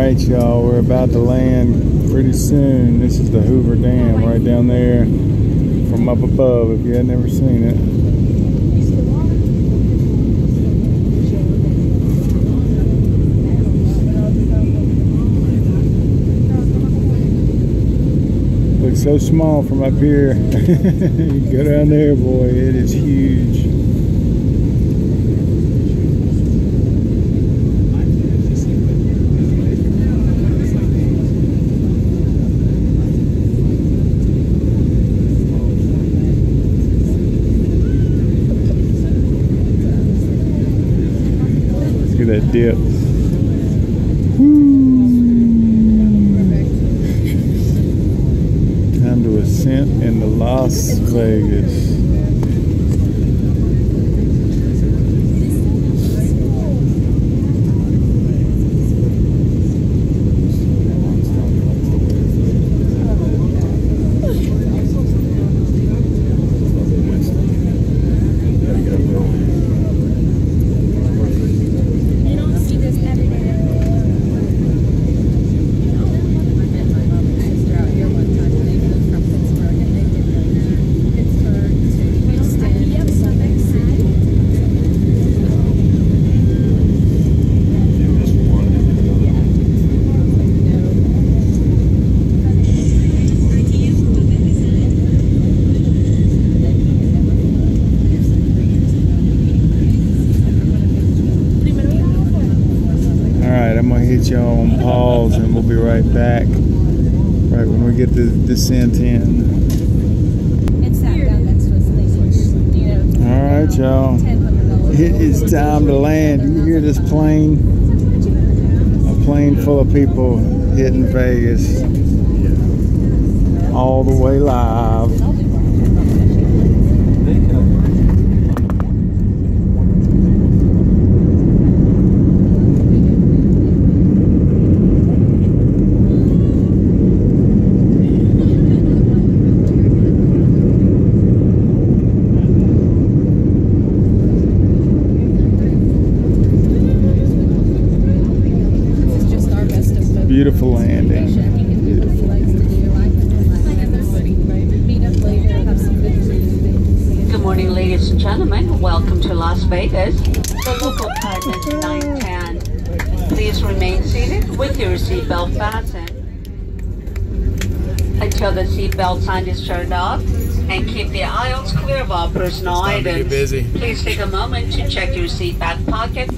Alright, y'all, we're about to land pretty soon. This is the Hoover Dam right down there from up above if you had never seen it. Looks so small from up here. You go down there, boy, it is huge. Look at that dip. Time to ascent into Las Vegas. I'm gonna hit y'all on pause and we'll be right back right when we get the descent in. Alright, y'all, it is time to land. You hear this plane? A plane full of people hitting Vegas all the way live. Beautiful landing. Good morning, ladies and gentlemen. Welcome to Las Vegas. The local time is 9:10. Please remain seated with your seatbelt fastened until the seatbelt sign is turned off, and keep the aisles clear of all personal items. Please take a moment to check your seat back pocket.